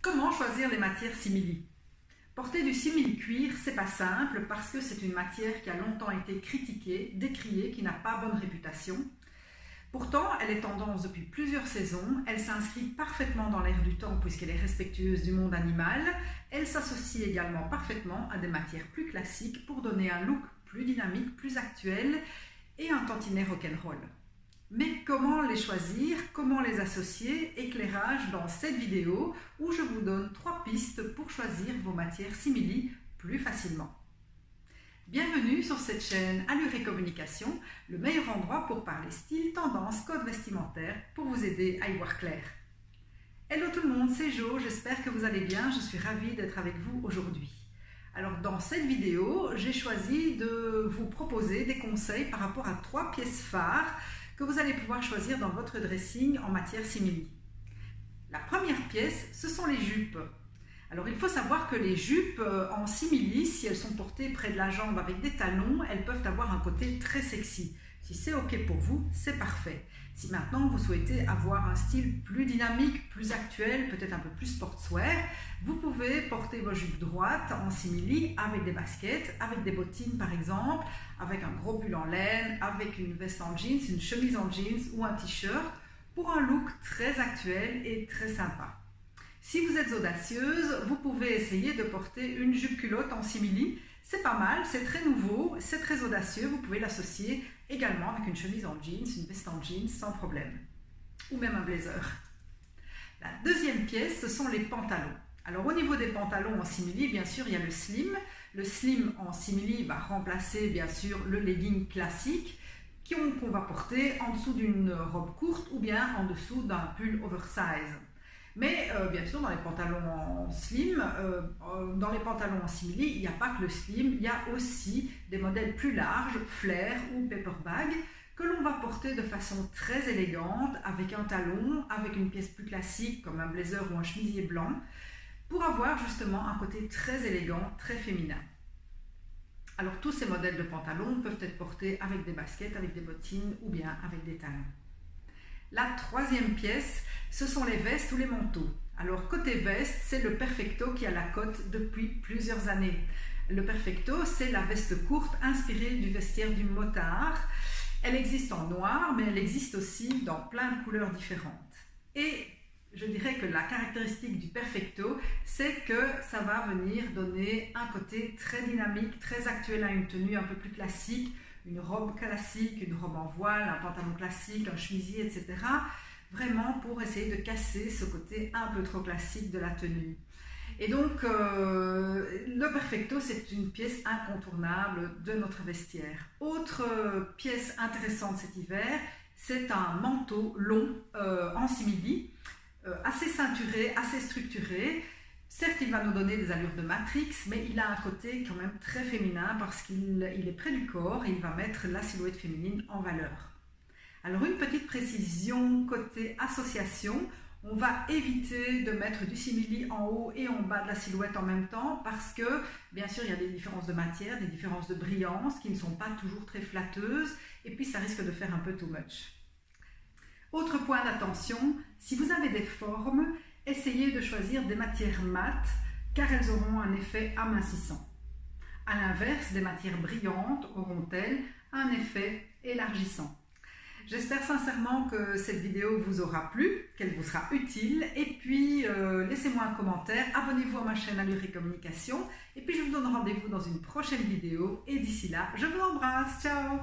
Comment choisir les matières simili? Porter du simili-cuir, c'est pas simple parce que c'est une matière qui a longtemps été critiquée, décriée, qui n'a pas bonne réputation. Pourtant, elle est tendance depuis plusieurs saisons, elle s'inscrit parfaitement dans l'air du temps puisqu'elle est respectueuse du monde animal, elle s'associe également parfaitement à des matières plus classiques pour donner un look plus dynamique, plus actuel et un tantinet rock'n'roll. Mais comment les choisir, comment les associer? Éclairage dans cette vidéo où je vous donne 3 pistes pour choisir vos matières simili plus facilement. Bienvenue sur cette chaîne Allure et Communication, le meilleur endroit pour parler style, tendance, code vestimentaire pour vous aider à y voir clair. Hello tout le monde, c'est Jo, j'espère que vous allez bien, je suis ravie d'être avec vous aujourd'hui. Alors dans cette vidéo, j'ai choisi de vous proposer des conseils par rapport à 3 pièces phares que vous allez pouvoir choisir dans votre dressing en matière simili. La première pièce, ce sont les jupes. Alors il faut savoir que les jupes en simili, si elles sont portées près de la jambe avec des talons, elles peuvent avoir un côté très sexy. Si c'est ok pour vous, c'est parfait. Si maintenant vous souhaitez avoir un style plus dynamique, plus actuel, peut-être un peu plus sportswear, vous pouvez porter vos jupes droites en simili avec des baskets, avec des bottines par exemple, avec un gros pull en laine, avec une veste en jeans, une chemise en jeans ou un t-shirt pour un look très actuel et très sympa. Si vous êtes audacieuse, vous pouvez essayer de porter une jupe culotte en simili. C'est pas mal, c'est très nouveau, c'est très audacieux. Vous pouvez l'associer également avec une chemise en jeans, une veste en jeans sans problème. Ou même un blazer. La deuxième pièce, ce sont les pantalons. Alors au niveau des pantalons en simili, bien sûr, il y a le slim. Le slim en simili va remplacer bien sûr le legging classique qu'on va porter en dessous d'une robe courte ou bien en dessous d'un pull oversize. Mais bien sûr, dans les pantalons en slim, dans les pantalons en simili, il n'y a pas que le slim, il y a aussi des modèles plus larges, flare ou paperback, que l'on va porter de façon très élégante, avec un talon, avec une pièce plus classique comme un blazer ou un chemisier blanc, pour avoir justement un côté très élégant, très féminin. Alors tous ces modèles de pantalons peuvent être portés avec des baskets, avec des bottines ou bien avec des talons. La troisième pièce, ce sont les vestes ou les manteaux. Alors côté veste, c'est le Perfecto qui a la cote depuis plusieurs années. Le Perfecto, c'est la veste courte inspirée du vestiaire du motard. Elle existe en noir, mais elle existe aussi dans plein de couleurs différentes. Et je dirais que la caractéristique du Perfecto, c'est que ça va venir donner un côté très dynamique, très actuel à une tenue un peu plus classique, une robe classique, une robe en voile, un pantalon classique, un chemisier, etc. Vraiment pour essayer de casser ce côté un peu trop classique de la tenue. Et donc, le Perfecto, c'est une pièce incontournable de notre vestiaire. Autre pièce intéressante cet hiver, c'est un manteau long en simili, assez ceinturé, assez structuré. Certes, il va nous donner des allures de Matrix, mais il a un côté quand même très féminin parce qu'il est près du corps et il va mettre la silhouette féminine en valeur. Alors, une petite précision côté association, on va éviter de mettre du simili en haut et en bas de la silhouette en même temps parce que, bien sûr, il y a des différences de matière, des différences de brillance qui ne sont pas toujours très flatteuses et puis ça risque de faire un peu too much. Autre point d'attention, si vous avez des formes, essayez de choisir des matières mates car elles auront un effet amincissant. A l'inverse, des matières brillantes auront-elles un effet élargissant. J'espère sincèrement que cette vidéo vous aura plu, qu'elle vous sera utile et puis laissez-moi un commentaire, abonnez-vous à ma chaîne Allure et Communication et puis je vous donne rendez-vous dans une prochaine vidéo et d'ici là, je vous embrasse, ciao!